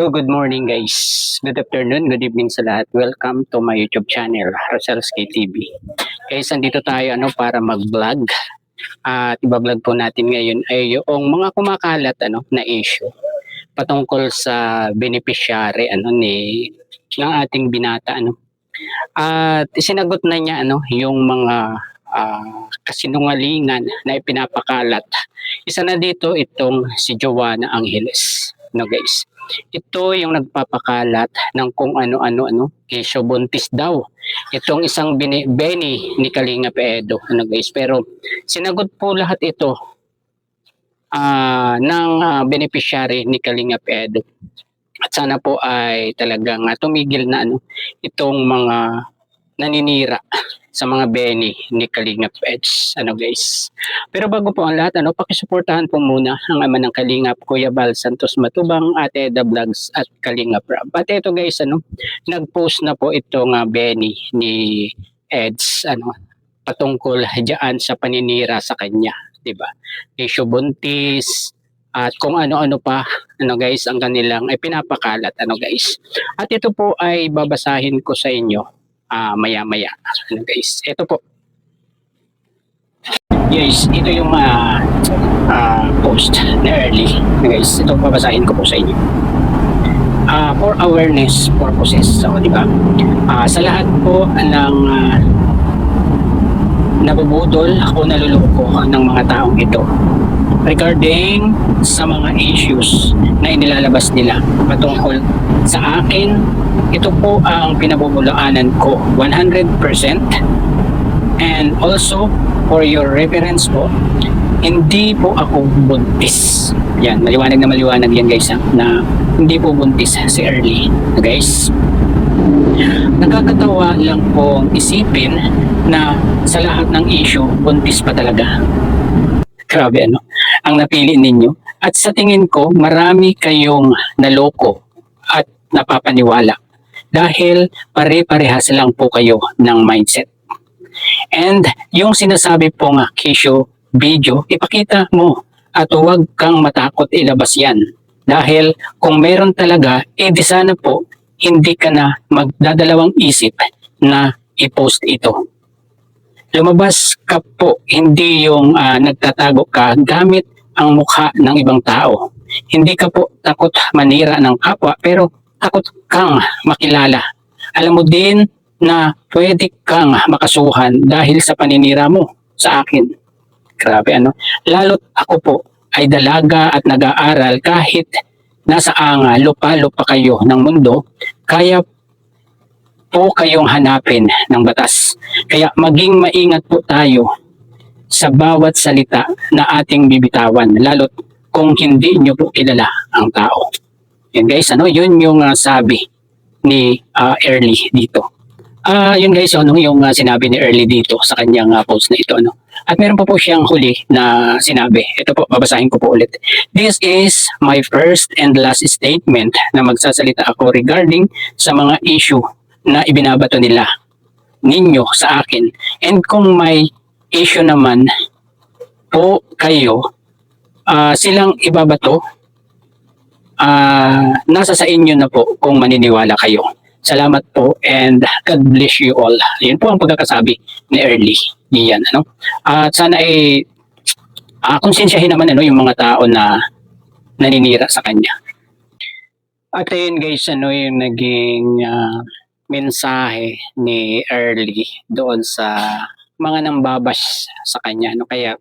Hello, good morning guys. Good afternoon, good evening sa lahat. Welcome to my YouTube channel, Rosel's KTV. Guys, andito tayo para mag-vlog. At iba-vlog po natin ngayon ay yung mga kumakalat na issue patungkol sa beneficiary ng ating binata At isinagot na niya yung mga kasinungalingan na ipinapakalat. Isa na dito itong si Joanna Angeles. Guys, ito yung nagpapakalat ng kung ano-ano, kesyo buntis daw. Itong isang Benny ni Kalinga Pedo. Guys, pero sinagot po lahat ito ng beneficiary ni Kalinga Pedo. At sana po ay talagang tumigil na itong mga naninira sa mga Benny ni Kalingap Peds. Guys. Pero bago po ang lahat, pakisuportahan po muna ang ama ng Kalingap, Kuya Val Santos Matubang, Ate Eda Vlogs at Kalingap Rab. At ito guys, nag-post na po itong Benny ni Eds, patungkol diyan sa paninira sa kanya, 'di ba? Issue buntis at kung ano-ano pa, guys, ang kanilang ay pinapakalat, guys. At ito po ay babasahin ko sa inyo maya-maya. Guys, ito po. Guys, ito yung post na early. Guys, ito babasahin ko po sa inyo. For awareness purposes. So, di ba? Sa lahat po ng nabubudol o naluloko ng mga taong ito regarding sa mga issues na inilalabas nila patungkol sa akin, ito po ang pinabubulaanan ko 100%. And also for your reference po, hindi po ako buntis. Yan, maliwanag na maliwanag yan guys na hindi po buntis si Early. Guys, nakakatawa lang pong isipin na sa lahat ng issue, buntis pa talaga. Grabe ang napili ninyo. At sa tingin ko, marami kayong naloko at napapaniwala dahil pare-parehas lang po kayo ng mindset. And yung sinasabi pong Kisho video, ipakita mo at huwag kang matakot ilabas yan. Dahil kung meron talaga, di sana po hindi ka na magdadalawang isip na i-post ito. Lumabas ka po, hindi yung nagtatago ka gamit ang mukha ng ibang tao. Hindi ka po takot manira ng kapwa, pero takot kang makilala. Alam mo din na pwede kang makasuhan dahil sa paninira mo sa akin. Grabe Lalo't ako po ay dalaga at nag-aaral kahit nasa lupa-lupa kayo ng mundo, kaya po kayong hanapin ng batas. Kaya maging maingat po tayo sa bawat salita na ating bibitawan, lalo't kung hindi nyo po kilala ang tao. Yan guys, yun yung sabi ni Early dito. Yun guys, yung sinabi ni Early dito sa kanyang post na ito. At meron pa po siyang huli na sinabi. Ito po, babasahin ko po ulit. This is my first and last statement na magsasalita ako regarding sa mga issue na ibinabato ninyo sa akin. And kung may issue naman po kayo, silang ibabato, nasa sa inyo na po kung maniniwala kayo. Salamat po and God bless you all. Yun po ang pagkakasabi ni Early. Yan, At sana konsensyahin naman yung mga tao na naninira sa kanya. At ayun guys, yung naging mensahe ni Early doon sa mga nangbabash sa kanya. Kaya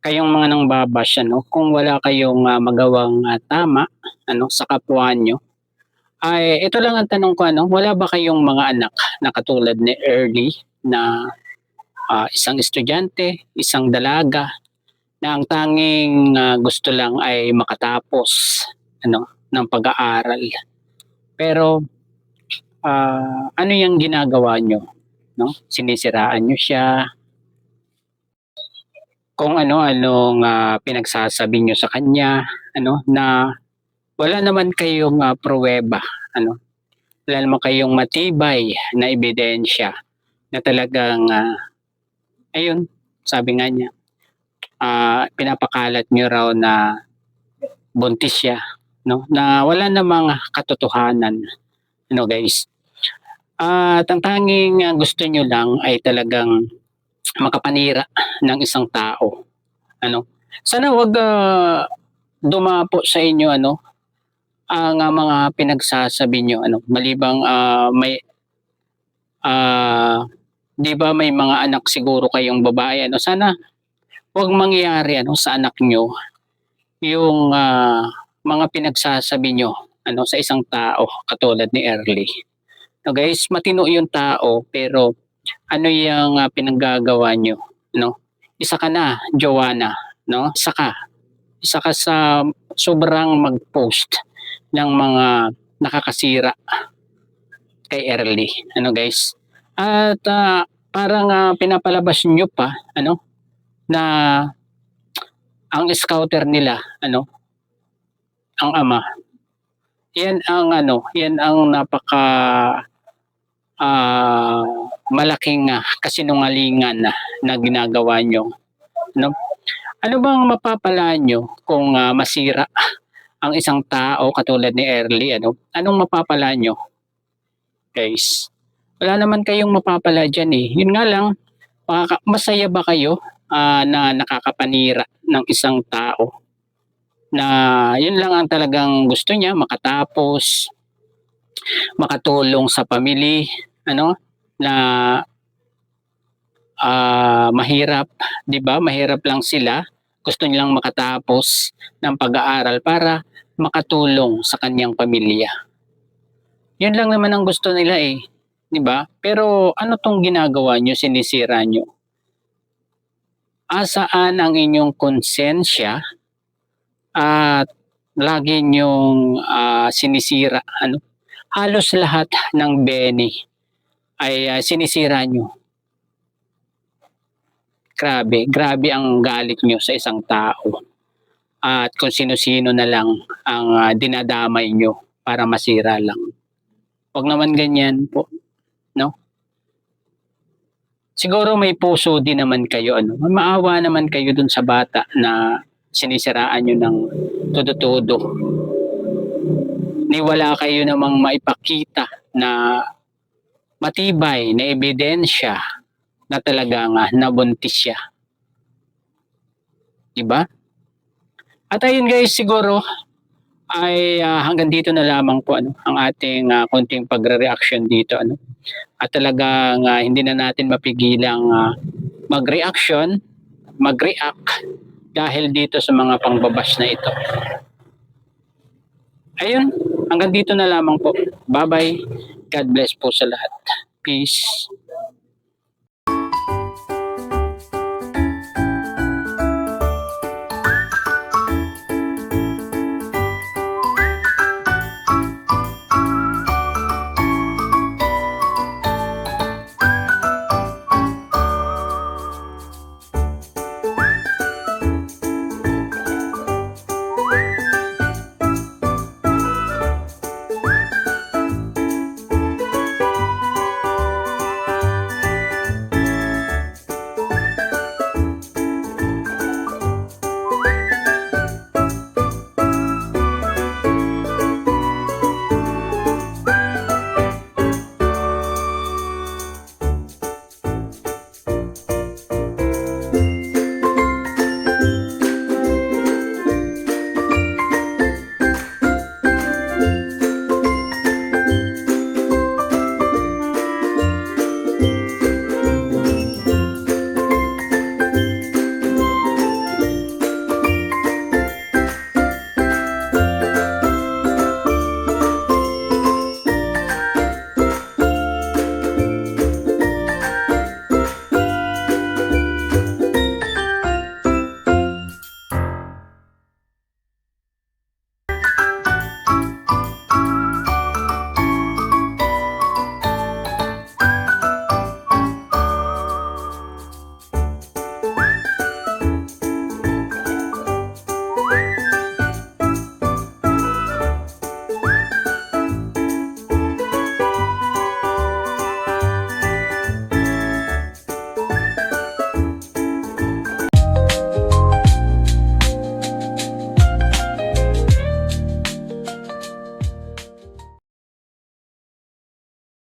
kayong mga nangbabash, kung wala kayong magawang tama sa kapwa nyo, ay ito lang ang tanong ko, wala ba kayong mga anak na katulad ni Early na isang estudyante, isang dalaga na ang tanging gusto lang ay makatapos ng pag-aaral. Pero ano yung ginagawa nyo? Sinisiraan nyo siya. Kung ano-anong pinagsasabi nyo sa kanya, na wala naman kayong pruweba, wala naman kayong matibay na ebidensya na talagang, ayun, sabi nga niya, pinapakalat nyo raw na buntis siya, no, na wala namang katotohanan, guys. At ang tanging gusto nyo lang ay talagang makapanira ng isang tao. Sana wag dumapo sa inyo ang mga pinagsasabi nyo malibang may 'di ba may mga anak siguro kayong babae sana wag mangyari sa anak nyo yung mga pinagsasabi nyo sa isang tao katulad ni Early. Guys, matino yung tao pero ano yung pinaggagawa nyo, Isa ka na, Joanna, Isa ka sa sobrang mag-post ng mga nakakasira kay Early, guys. At parang pinapalabas nyo pa, na ang scouter nila, ang ama. Yan ang napaka malaking kasinungalingan na ginagawa nyo. Ano bang mapapala nyo kung masira ang isang tao katulad ni Early? Anong mapapala nyo? Guys, wala naman kayong mapapala dyan eh. Yun nga lang, masaya ba kayo na nakakapanira ng isang tao? Na yun lang ang talagang gusto niya, makatapos, makatulong sa pamilya, na mahirap, 'di ba? Mahirap lang sila. Gusto nilang makatapos ng pag-aaral para makatulong sa kanyang pamilya. Yun lang naman ang gusto nila eh, 'di ba? Pero ano tong ginagawa nyo, sinisira nyo? Asaan ang inyong konsensya at lagi nyong sinisira halos lahat ng bene ay sinisira nyo. Grabe ang galit nyo sa isang tao at kung sino-sino na lang ang dinadamay nyo para masira lang. Huwag naman ganyan po, siguro may puso din naman kayo, maawa naman kayo dun sa bata na sinisiraan nyo ng todo-todo. Ni wala kayo namang maipakita na matibay na ebidensya na talagang nabuntis siya. Diba? At ayun guys, siguro ay hanggang dito na lamang po ang ating konting pagre-reaction dito. At talagang hindi na natin mapigilang mag-react dahil dito sa mga pangbabash na ito. Ayun, hanggang dito na lamang po. Bye-bye. God bless po sa lahat. Peace.